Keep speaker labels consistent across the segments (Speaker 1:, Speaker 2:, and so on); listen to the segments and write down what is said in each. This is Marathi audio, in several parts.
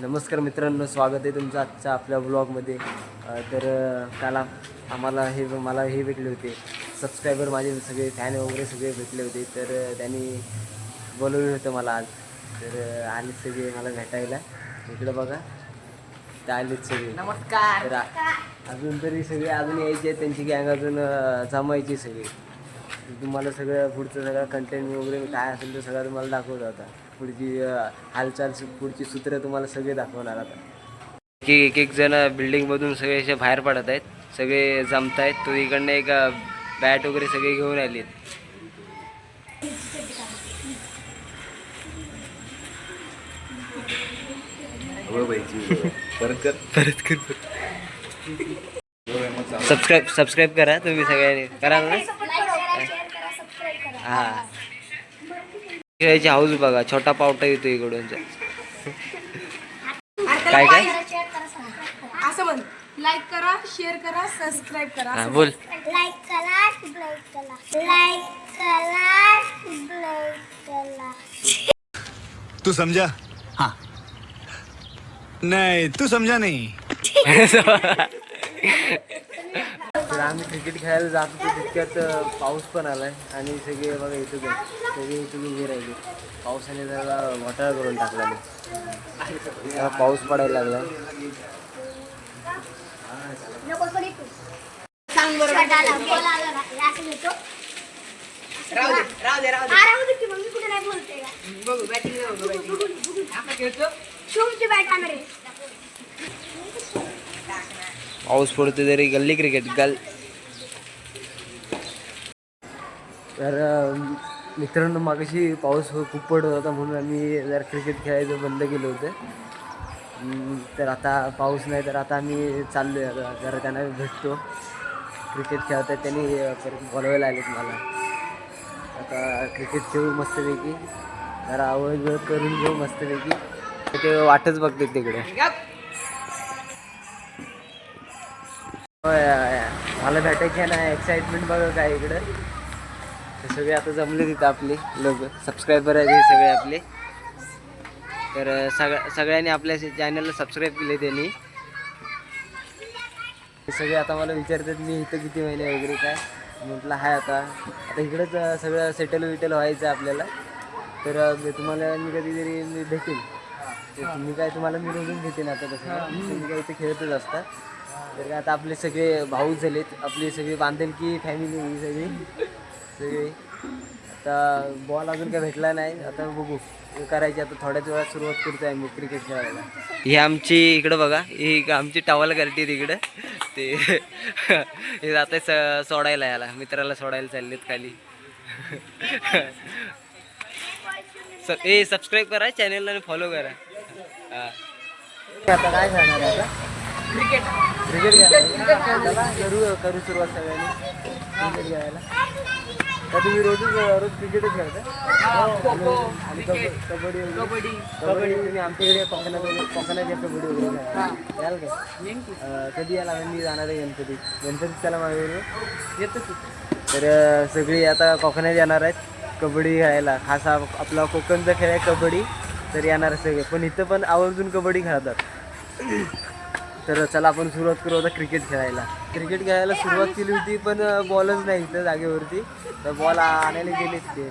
Speaker 1: नमस्कार मित्रांनो, स्वागत आहे तुमचं आजच्या आपल्या ब्लॉगमध्ये. तर काल मला हे भेटले होते सबस्क्रायबर, माझे सगळे फॅन वगैरे सगळे भेटले होते. तर त्यांनी बोलवलं होतं मला आज. तर आले सगळे मला भेटायला. इकडं बघा, ते आलेत सगळे.
Speaker 2: नमस्कार.
Speaker 1: तर अजून तरी सगळे अजून यायचे, त्यांची गँग अजून जमायची सगळी. तुम्हाला सगळं पुढचं सगळं कंटेंट वगैरे काय असेल तर सगळं तुम्हाला दाखवत आता. पुढची हालचाल, पुढची सूत्र तुम्हाला सगळे दाखवणार आता. एक एक जण बिल्डिंगमधून सगळे असे बाहेर पडत आहेत, सगळे जमत आहेत. तो इकडनं एक बॅट वगैरे सगळे घेऊन आलेत. सबस्क्राईब करा तुम्ही सगळ्यांनी, करा ना. हां, खेळायची हाऊस बघा, छोटा पावटा येतो इकडून. काय काय
Speaker 2: असं म्हण, लाईक करा, शेअर करा, सबस्क्राईब करा.
Speaker 1: हां बोल.
Speaker 3: लाईक करा, लाईक करा.
Speaker 4: तू समझा? हाँ. नहीं, तू समझा नहीं.
Speaker 1: तर आम्ही क्रिकेट खेळायला जात होतो तितक्यात पाऊस पण आलाय आणि सगळे बघा इथं सगळे इथं उभे राहिले. पावसाने जरा घोटाळा करून टाकला. पाऊस पडायला लागला. पाऊस पडतो तरी गल्ली क्रिकेट तर मित्रांनो, मागाशी पाऊस खूप पडत होता म्हणून आम्ही जर क्रिकेट खेळायचं बंद केलं होतं. तर आता पाऊस नाही, तर आता आम्ही चाललो आहे. आता जरा त्यांना भेटतो, क्रिकेट खेळतात. त्यांनी परत बोलवायला आलेत मला. आता क्रिकेट खेळू मस्तपैकी, जरा आवड करून घेऊ मस्तपैकी. ते वाटच बघते तिकडे. मला भेटायची ना, एक्साइटमेंट बघा काय इकडं. ते सगळे आता जमले तिथं आपले लोक, सबस्क्रायबर आहेत हे सगळे आपले. तर सगळ्यांनी आपल्या चॅनलला सबस्क्राईब केले त्यांनी. हे सगळे आता मला विचारतात मी इथं किती महिने वगैरे काय. म्हटलं आहे आता इकडंच सगळं सेटल व्हायचं आपल्याला. तर तुम्हाला मी कधीतरी मी भेटेन. तुम्ही काय, तुम्हाला मी रोजून भेटेन आता. तसं तुम्ही काय इथे खेळतच असता. तर आता आपले सगळे भाऊ झालेत, आपली सगळी बांधलकी फॅमिली सगळी. आता बॉल अजून काय भेटला नाही, आता बघू करायची. आता थोड्याच वेळात सुरुवात करतो आहे मी क्रिकेट खेळायला. ही आमची इकडं बघा, ही आमची टॉवल करते तिकडं. ते हे जाते सोडायला, याला मित्राला सोडायला चाललेत खाली. ए सबस्क्राईब करा चॅनलला आणि फॉलो करा. हां, आता काय जाणार आहे? आता क्रिकेट करू सुरुवात सगळ्यांनी क्रिकेट खेळायला. तर तुम्ही रोज क्रिकेटच खेळता आणि कबड्डी तुम्ही आमच्याकडे कोकणात या कबड्डी वगैरे याल का? कधी याला मी जाणार आहे गणपतीत त्याला माझ्याबरोबर येतो की. तर सगळी आता कोकणात येणार आहेत कबड्डी खेळायला. खास आपला कोकणचा खेळ आहे कबड्डी. तर येणार सगळे, पण इथं पण आवर्जून कबड्डी खेळतात. तर चला आपण सुरुवात करू आता क्रिकेट खेळायला सुरुवात केली होती, पण बॉलच नाही इथं जागेवरती. तर बॉल आणायला गेलेच ते.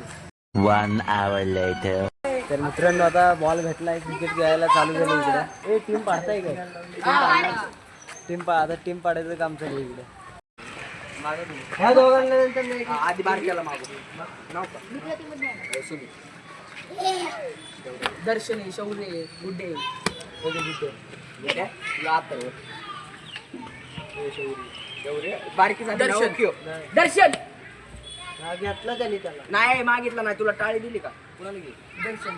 Speaker 5: 1 hour later.
Speaker 1: तर मित्रांनो, आता बॉल भेटला आहे, क्रिकेट खेळायला चालू झालं इकडं. टीम पाडताय काय? आता टीम पाडायचं काम चालू आहे इकडे. ह्या दोघांना नंतर
Speaker 2: आधी बार केला मागून दर्शने, शौर्य, गुड्डे, बारकी दर्शन
Speaker 1: घेतला त्यांनी त्याला.
Speaker 2: नाही मागितला नाही. तुला टाळी दिली का? कुणाला घे? दर्शन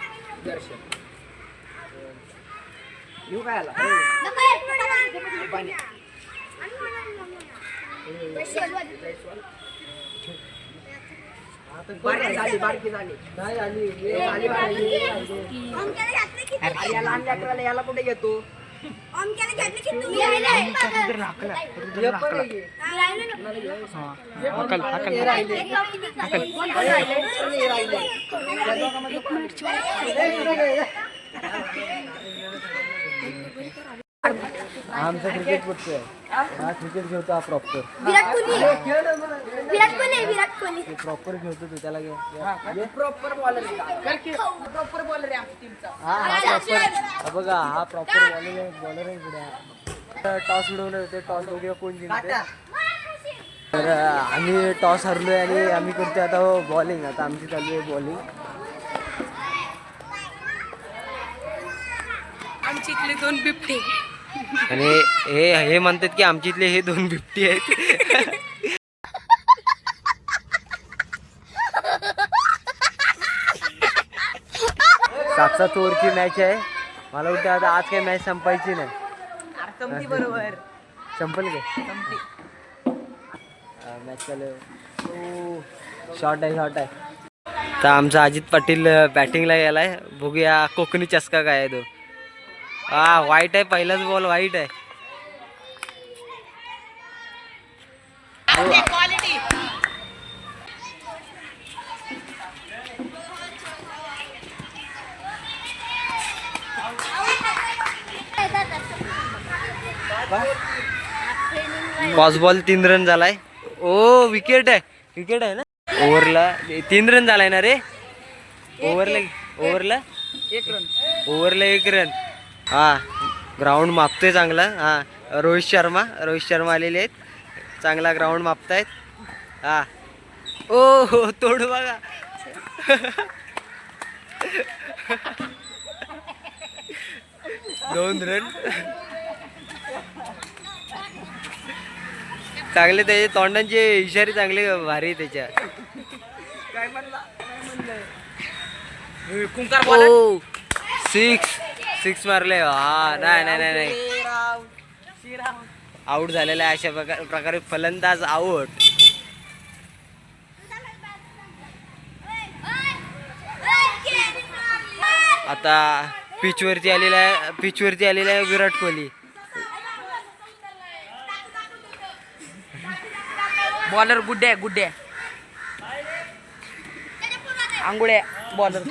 Speaker 2: येऊ काय आला? बारकी झाली
Speaker 1: नाही आली.
Speaker 2: याला लहान लेकराला याला कुठे घेतो?
Speaker 1: हा आमचा क्रिकेटपटू आहे. हा क्रिकेट खेळतो हा प्रॉपर.
Speaker 3: विराट कोहली विराट कोहली विराट कोहली
Speaker 1: प्रॉपर खेळतो तू त्याला घे.
Speaker 2: प्रॉपर बॉलर प्रॉपर बॉलर आहे आमच्या टीमचा.
Speaker 1: हा प्रॉपर बघा हा प्रॉपर बॉलर आहे पुढे. टॉस उडवलं ते टॉस बघूया कोण जिंकते. तर आम्ही टॉस हरलोय आणि आम्ही करतोय आता बॉलिंग. आता आमची चालू आहे बॉलिंग.
Speaker 2: आमच्या इथले 2 बिबटे
Speaker 1: आणि हे म्हणतात की आमच्या इथले हे 2 बिबटी आहेत. सात ओव्हरची मॅच आहे. मला वाटतं आता आज काही मॅच संपायची नाही.
Speaker 2: बरोबर
Speaker 1: संपल काय मॅच चालू. शॉर्ट आहे. तर आमचा अजित पाटील बॅटिंगला गेलाय. बघूया कोकणी चस्का काय आहे तो. हा वाईट आहे. पहिलाच बॉल वाईट आहे. पॉस बॉल 3 रन झालाय. ओ विकेट आहे ना. ओव्हरला 3 रन झालाय ना रे. ओव्हरला 1 रन. हा ग्राउंड मापतोय चांगला. हा रोहित शर्मा आलेले आहेत. चांगला ग्राउंड मापतायत. हा ओ हो तोड बघा. दोन रन चांगले. त्याचे तोंडांचे इशारे चांगले भारी त्याच्या. ओ 6 मारले. हा नाही आऊट झालेला आहे. अशा प्रकारे फलंदाज आऊट. आता पिचवरती आलेला आहे विराट कोहली.
Speaker 2: बॉलर गुड्डे आंघोळ्या बॉलर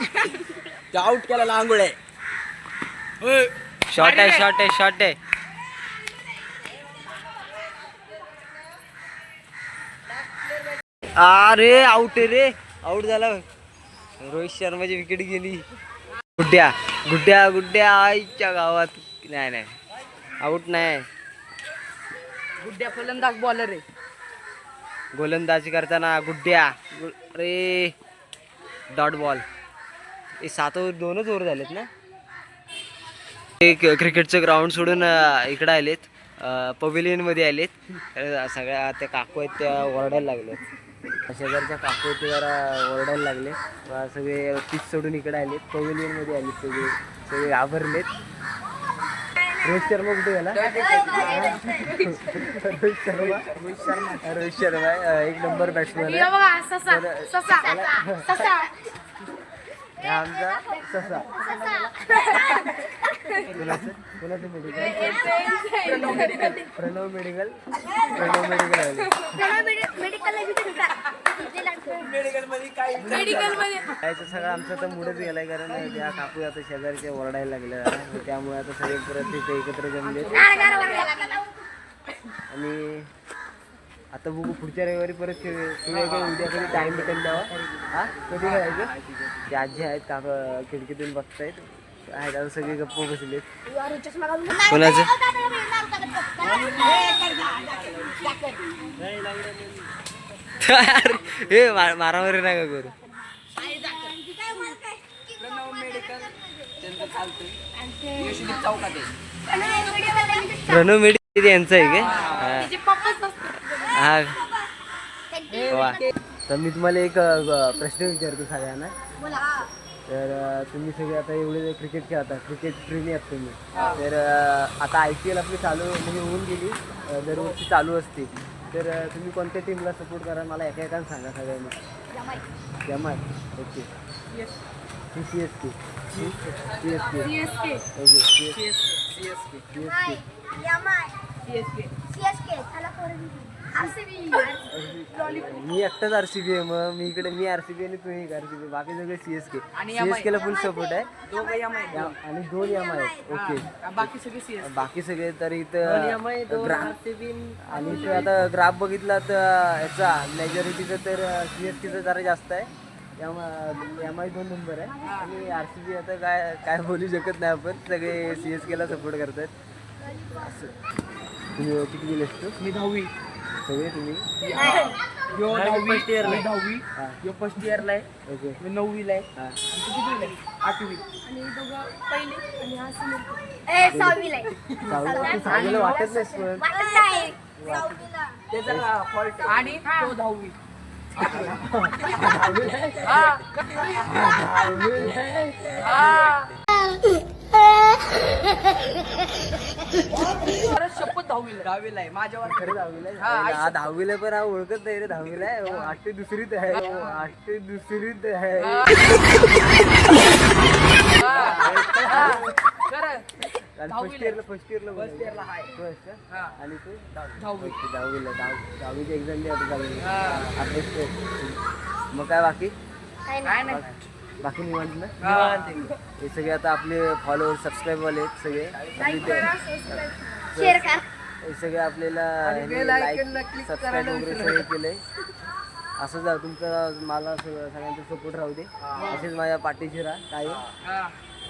Speaker 2: आउट केला. आंघोळ्या
Speaker 1: शॉट आहे. अरे आउट झाला. रोहित शर्माची विकेट गेली. गुड्ड्या आईच्या गावात. नाही आउट नाही.
Speaker 2: गुड्ड्या फलंदाज बॉलर आहे.
Speaker 1: गोलंदाजी करताना गुड्ड्या. अरे डॉट बॉल. हे 7 ओव्हर 2च ओव्हर झालेत ना. क्रिकेटचं ग्राउंड सोडून इकडं आलेत. पवेलियनमध्ये आलेत. सगळ्या त्या काकू आहेत त्या ओरडायला लागल्यात. शेजारच्या काकू आहेत ते जरा ओरडायला लागले. सगळे पिच सोडून इकडे आलेत. पवेलियनमध्ये आलेत सगळे घाबरलेत. रोहित शर्मा कुठे गेला. रोहित शर्मा 1 नंबर बॅट्समॅन आहे. आमचा ससा. कोणाचं मेडिकल. प्रणव मेडिकल यायचं सगळं आमचं तर मूडच गेलाय. कारण त्या काकू आता शेजारच्या ओरडायला लागल्या. त्यामुळे आता सगळे परत तिथे एकत्र जमले. आणि आता बघू पुढच्या रविवारी परत खेळूया का. उद्या कधी टाइम भेटेल तेव्हा. हा कधी खेळायचं. ते आजी आहेत काका खिडकीतून बघतायत. आहेत आता सगळे गप्प बसलेत. कोणाचं हे मारामारी नका करू. प्रणव मेडिकल यांचं आहे का. हा वा. तर मी तुम्हाला एक प्रश्न विचारतो सगळ्यांना. तर तुम्ही सगळे आता एवढे क्रिकेट खेळता. क्रिकेट प्रेमी आहात तुम्ही. तर आता IPL आपली चालू म्हणजे होऊन गेली. दरवर्षी चालू असते. तर तुम्ही कोणत्या टीमला सपोर्ट करा मला एकाने सांगा सगळ्यांनी. जमाय ओके. CSK okay. CSK मी एकटाच आरसीबी आहे, मग मी आरसीबी आणि तू एक आरसीबी, बाकी सगळे सीएसके ला फुल सपोर्ट आहे. आणि 2 एम आहेत. ओके, बाकी सगळे तर इथं आणि इथं आता ग्राफ बघितला तर याचा मेजॉरिटीचं तर सीएसकेचं जरा जास्त आहे. एम आय 2 नंबर आहे आणि आरसीबी आता काय बोलू शकत नाही आपण, सगळे सीएसकेला सपोर्ट करतात. असं तुम्ही किती दिले असतो?
Speaker 2: मी 10वी.
Speaker 1: सगळे तुम्ही?
Speaker 2: फर्स्ट इयरला आहे.
Speaker 1: ओके.
Speaker 2: मी 9वीला आहे.
Speaker 1: हां.
Speaker 2: किती 8वी.
Speaker 3: आणि दोघं पहिली आणि हा सिनियर. 6वीला आहे.
Speaker 1: चांगलं वाटत नाही पण
Speaker 3: वाटत नाही. 6वीला.
Speaker 2: ते जरा फॉल्ट आणि तो 10वी. शपथ 10वीला आहे माझ्यावर.
Speaker 1: खरं 10वीला आहे. हा 10वीला पण हा ओळखत नाही रे. 10वीला आहे. 8 ते दुसरीत आहे. 8 ते दुसरीत आहे. फर्स्ट इयरला
Speaker 2: आहे.
Speaker 1: आणि तू
Speaker 2: 10वी.
Speaker 1: 10वीची एक्झाम द्या आता. अभ्यास कर. मग काय बाकी
Speaker 2: काय नाही.
Speaker 1: बाकी निवांत ना? हे सगळे आता आपले फॉलोअर सबस्क्राईब वाले आहेत सगळे.
Speaker 3: शेअर करा.
Speaker 1: हे सगळे आपल्याला लाईक सबस्क्राईब वगैरे सगळे केलंय. असं जा तुमचं मला सगळ्यांचा सपोर्ट राहू दे. असेच माझ्या पाठीशी राहा काय.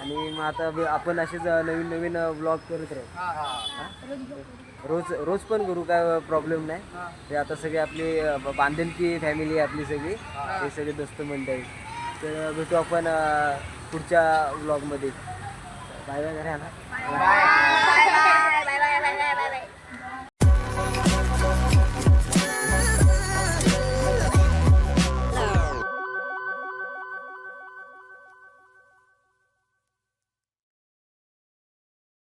Speaker 1: आणि मग आता आपण असेच नवीन व्लॉग करत राहू. रोज पण करू, काय प्रॉब्लेम नाही. ते आता सगळे आपली बांधिलकी फॅमिली आहे आपली सगळी. हे सगळे दोस्त मंडळी. तर भेटू आपण पुढच्या व्लॉगमध्ये. बाय बाय करा ना.